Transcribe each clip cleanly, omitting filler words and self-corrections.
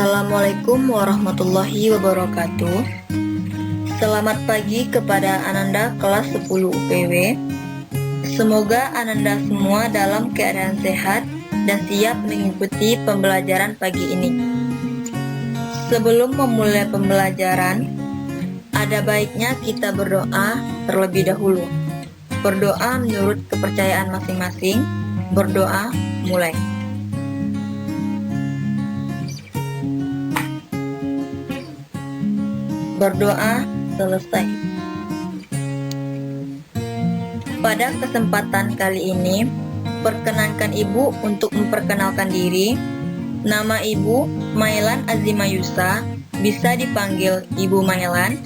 Assalamualaikum warahmatullahi wabarakatuh. Selamat pagi kepada Ananda kelas 10 UPW. Semoga Ananda semua dalam keadaan sehat dan siap mengikuti pembelajaran pagi ini. Sebelum memulai pembelajaran, ada baiknya kita berdoa terlebih dahulu. Berdoa menurut kepercayaan masing-masing. Berdoa mulai. Berdoa selesai. Pada kesempatan kali ini, perkenankan Ibu untuk memperkenalkan diri. Nama Ibu Mailan Azima Yusa, bisa dipanggil Ibu Mailan.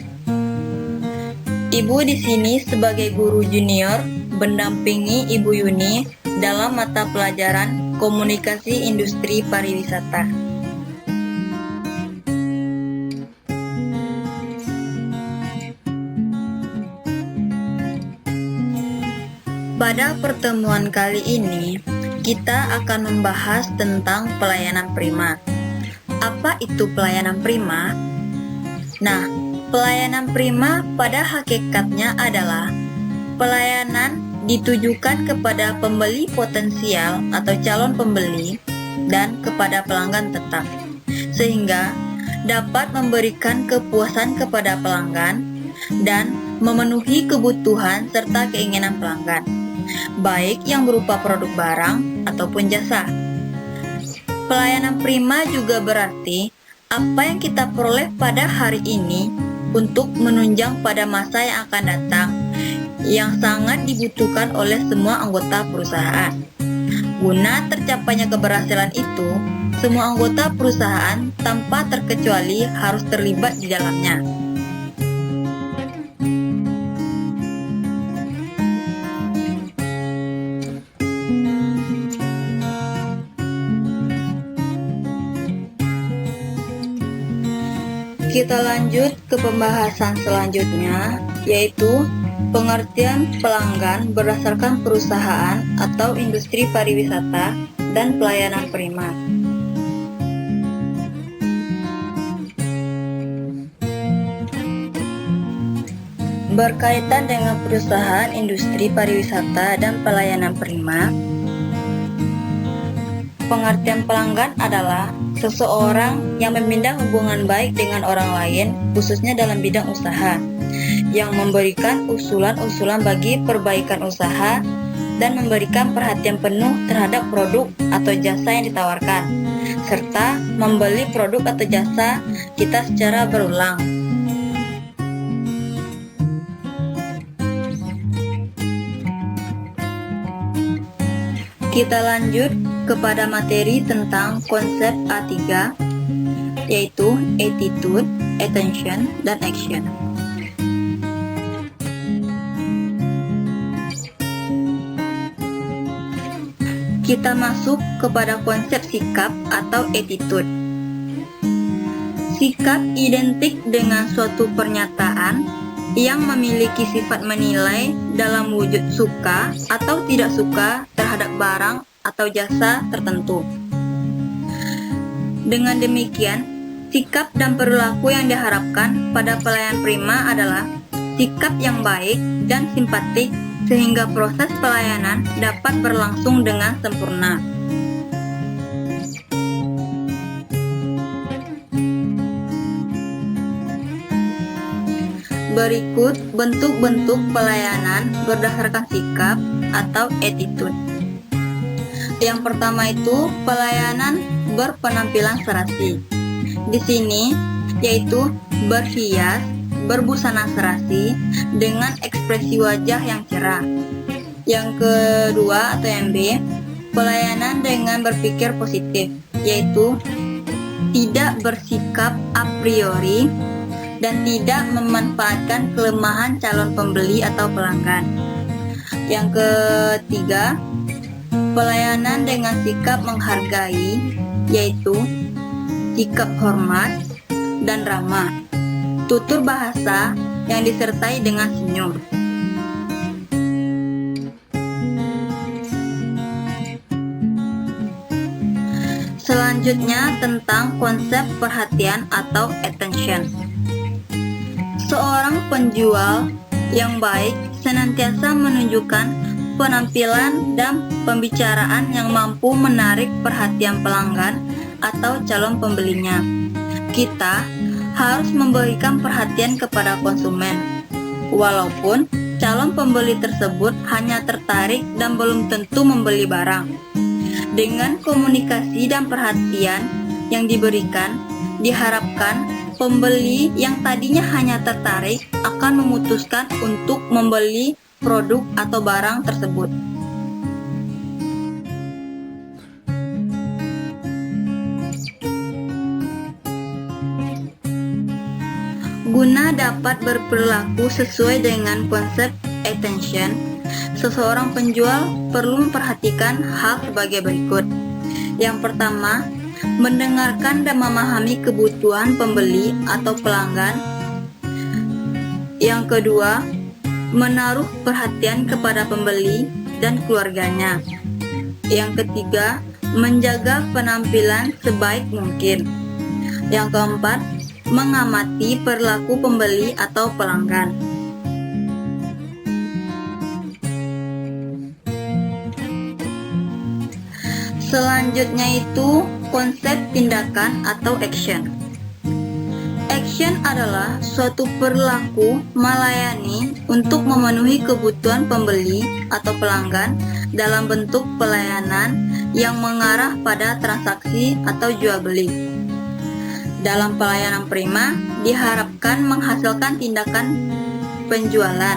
Ibu di sini sebagai guru junior mendampingi Ibu Yuni dalam mata pelajaran Komunikasi Industri Pariwisata. Pada pertemuan kali ini, kita akan membahas tentang pelayanan prima. Apa itu pelayanan prima? Nah, pelayanan prima pada hakikatnya adalah pelayanan ditujukan kepada pembeli potensial atau calon pembeli dan kepada pelanggan tetap, sehingga dapat memberikan kepuasan kepada pelanggan dan memenuhi kebutuhan serta keinginan pelanggan, baik yang berupa produk barang ataupun jasa. Pelayanan prima juga berarti apa yang kita peroleh pada hari ini untuk menunjang pada masa yang akan datang, yang sangat dibutuhkan oleh semua anggota perusahaan. Guna tercapainya keberhasilan itu, semua anggota perusahaan tanpa terkecuali harus terlibat di dalamnya. Kita lanjut ke pembahasan selanjutnya, yaitu pengertian pelanggan berdasarkan perusahaan atau industri pariwisata dan pelayanan prima. Berkaitan dengan perusahaan industri pariwisata dan pelayanan prima, pengertian pelanggan adalah seseorang yang memandang hubungan baik dengan orang lain, khususnya dalam bidang usaha, yang memberikan usulan-usulan bagi perbaikan usaha dan memberikan perhatian penuh terhadap produk atau jasa yang ditawarkan, serta membeli produk atau jasa kita secara berulang. Kita lanjut kepada materi tentang konsep A3, yaitu attitude, attention, dan action. Kita masuk kepada konsep sikap atau attitude. Sikap identik dengan suatu pernyataan yang memiliki sifat menilai dalam wujud suka atau tidak suka terhadap barang atau jasa tertentu. Dengan demikian, sikap dan perilaku yang diharapkan pada pelayan prima adalah sikap yang baik dan simpatik sehingga proses pelayanan dapat berlangsung dengan sempurna. Berikut bentuk-bentuk pelayanan berdasarkan sikap atau attitude. Yang pertama itu pelayanan berpenampilan serasi. Di sini yaitu berhias, berbusana serasi dengan ekspresi wajah yang cerah. Yang kedua atau yang B, pelayanan dengan berpikir positif, yaitu tidak bersikap a priori dan tidak memanfaatkan kelemahan calon pembeli atau pelanggan. Yang ketiga, pelayanan dengan sikap menghargai, yaitu sikap hormat dan ramah, tutur bahasa yang disertai dengan senyum. Selanjutnya tentang konsep perhatian atau attention. Seorang penjual yang baik senantiasa menunjukkan penampilan dan pembicaraan yang mampu menarik perhatian pelanggan atau calon pembelinya. Kita harus memberikan perhatian kepada konsumen, walaupun calon pembeli tersebut hanya tertarik dan belum tentu membeli barang. Dengan komunikasi dan perhatian yang diberikan, diharapkan pembeli yang tadinya hanya tertarik akan memutuskan untuk membeli produk atau barang tersebut. Guna dapat berperilaku sesuai dengan konsep attention, seseorang penjual perlu memperhatikan hal sebagai berikut. Yang pertama, mendengarkan dan memahami kebutuhan pembeli atau pelanggan. Yang kedua, menaruh perhatian kepada pembeli dan keluarganya. Yang ketiga, menjaga penampilan sebaik mungkin. Yang keempat, mengamati perilaku pembeli atau pelanggan. Selanjutnya itu konsep tindakan atau action. Action adalah suatu perilaku melayani untuk memenuhi kebutuhan pembeli atau pelanggan dalam bentuk pelayanan yang mengarah pada transaksi atau jual beli. Dalam pelayanan prima diharapkan menghasilkan tindakan penjualan.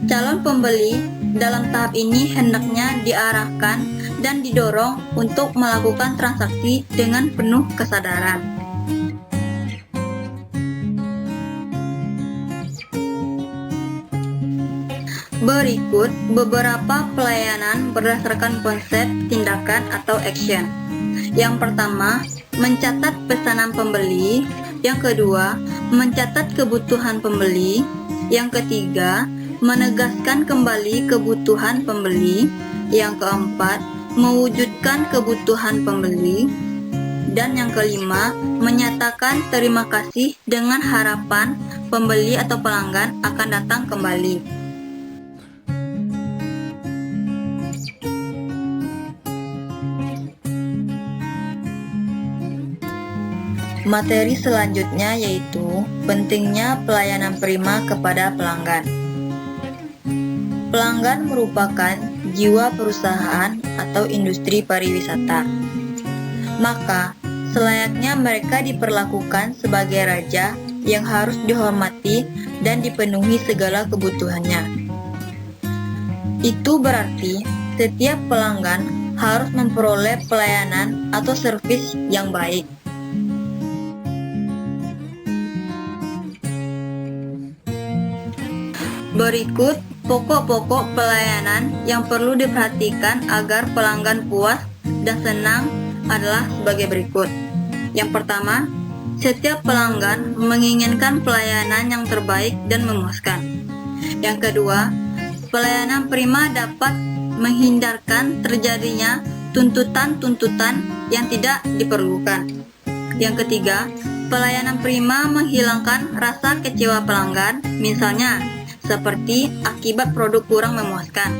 Calon pembeli dalam tahap ini hendaknya diarahkan dan didorong untuk melakukan transaksi dengan penuh kesadaran. Berikut beberapa pelayanan berdasarkan konsep tindakan atau action. Yang pertama, mencatat pesanan pembeli. Yang kedua, mencatat kebutuhan pembeli. Yang ketiga, menegaskan kembali kebutuhan pembeli. Yang keempat, mewujudkan kebutuhan pembeli. Dan yang kelima, menyatakan terima kasih dengan harapan pembeli atau pelanggan akan datang kembali. Materi selanjutnya yaitu pentingnya pelayanan prima kepada pelanggan. Pelanggan merupakan jiwa perusahaan atau industri pariwisata. Maka, selayaknya mereka diperlakukan sebagai raja yang harus dihormati dan dipenuhi segala kebutuhannya. Itu berarti setiap pelanggan harus memperoleh pelayanan atau servis yang baik. Berikut pokok-pokok pelayanan yang perlu diperhatikan agar pelanggan puas dan senang adalah sebagai berikut. Yang pertama, setiap pelanggan menginginkan pelayanan yang terbaik dan memuaskan. Yang kedua, pelayanan prima dapat menghindarkan terjadinya tuntutan-tuntutan yang tidak diperlukan. Yang ketiga, pelayanan prima menghilangkan rasa kecewa pelanggan, misalnya seperti akibat produk kurang memuaskan.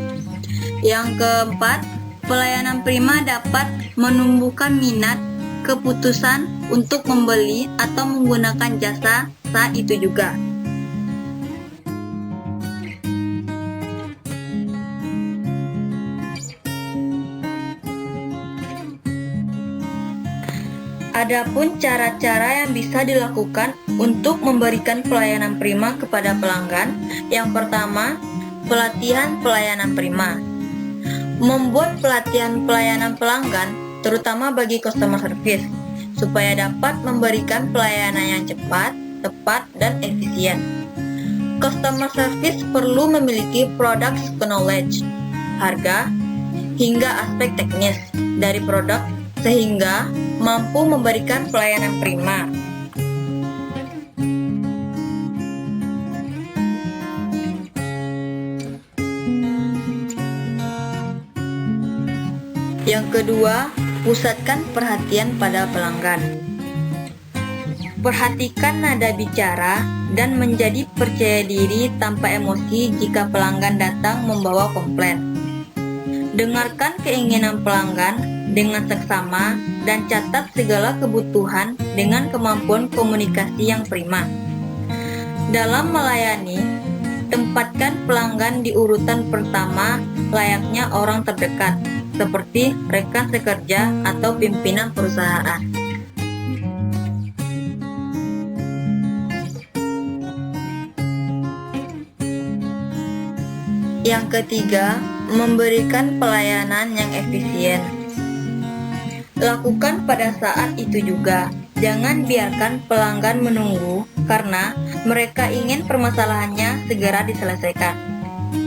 Yang keempat, pelayanan prima dapat menumbuhkan minat keputusan untuk membeli atau menggunakan jasa saat itu juga. Adapun cara-cara yang bisa dilakukan untuk memberikan pelayanan prima kepada pelanggan. Yang pertama, pelatihan pelayanan prima. Membuat pelatihan pelayanan pelanggan, terutama bagi customer service, supaya dapat memberikan pelayanan yang cepat, tepat, dan efisien. Customer service perlu memiliki product knowledge, harga, hingga aspek teknis dari produk sehingga mampu memberikan pelayanan prima. Yang kedua, Pusatkan perhatian pada pelanggan. Perhatikan nada bicara dan menjadi percaya diri tanpa emosi jika pelanggan datang membawa komplain. Dengarkan keinginan pelanggan dengan seksama dan catat segala kebutuhan dengan kemampuan komunikasi yang prima. Dalam melayani, tempatkan pelanggan di urutan pertama layaknya orang terdekat, seperti rekan sekerja atau pimpinan perusahaan. Yang ketiga, memberikan pelayanan yang efisien. Lakukan pada saat itu juga. Jangan biarkan pelanggan menunggu karena mereka ingin permasalahannya segera diselesaikan.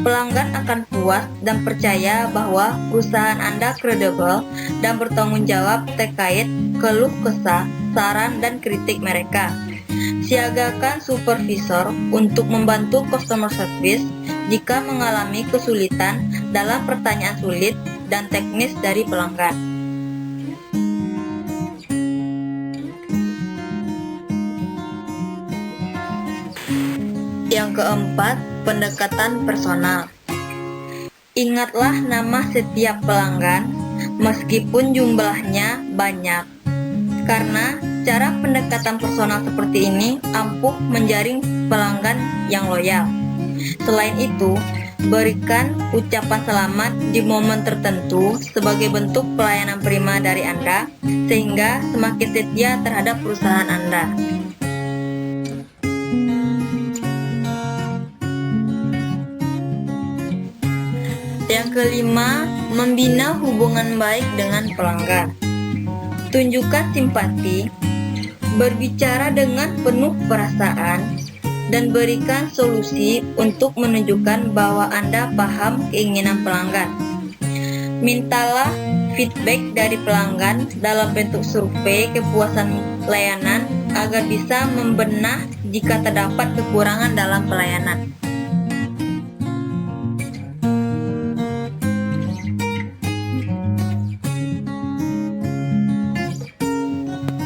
Pelanggan akan puas dan percaya bahwa perusahaan Anda kredibel dan bertanggung jawab terkait keluh kesah, saran, dan kritik mereka. Siagakan supervisor untuk membantu customer service jika mengalami kesulitan dalam pertanyaan sulit dan teknis dari pelanggan. Yang keempat, pendekatan personal. Ingatlah nama setiap pelanggan meskipun jumlahnya banyak, karena cara pendekatan personal seperti ini ampuh menjaring pelanggan yang loyal. Selain itu, berikan ucapan selamat di momen tertentu sebagai bentuk pelayanan prima dari Anda, sehingga semakin setia terhadap perusahaan Anda. Yang kelima, membina hubungan baik dengan pelanggan. Tunjukkan simpati, berbicara dengan penuh perasaan, dan berikan solusi untuk menunjukkan bahwa Anda paham keinginan pelanggan. Mintalah feedback dari pelanggan dalam bentuk survei kepuasan layanan agar bisa membenah jika terdapat kekurangan dalam pelayanan.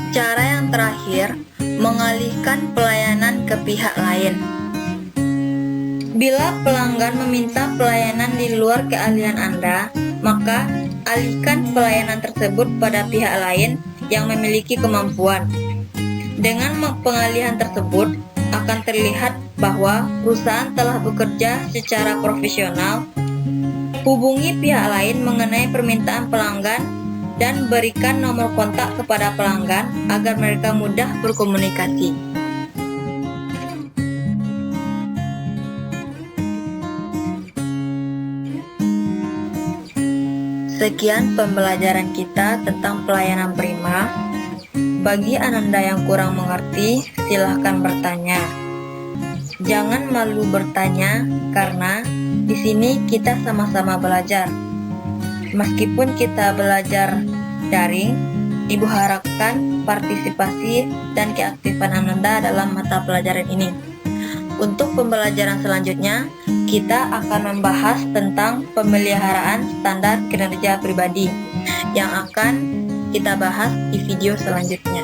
Cara yang terakhir, mengalihkan pelayanan ke pihak lain. Bila pelanggan meminta pelayanan di luar keahlian Anda, maka alihkan pelayanan tersebut pada pihak lain yang memiliki kemampuan. Dengan pengalihan tersebut, akan terlihat bahwa perusahaan telah bekerja secara profesional. Hubungi pihak lain mengenai permintaan pelanggan dan berikan nomor kontak kepada pelanggan agar mereka mudah berkomunikasi. Sekian pembelajaran kita tentang pelayanan prima. Bagi Ananda yang kurang mengerti, silahkan bertanya. Jangan malu bertanya, karena di sini kita sama-sama belajar. Meskipun kita belajar daring, Ibu harapkan partisipasi dan keaktifan Ananda dalam mata pelajaran ini. Untuk pembelajaran selanjutnya, kita akan membahas tentang pemeliharaan standar kinerja pribadi yang akan kita bahas di video selanjutnya.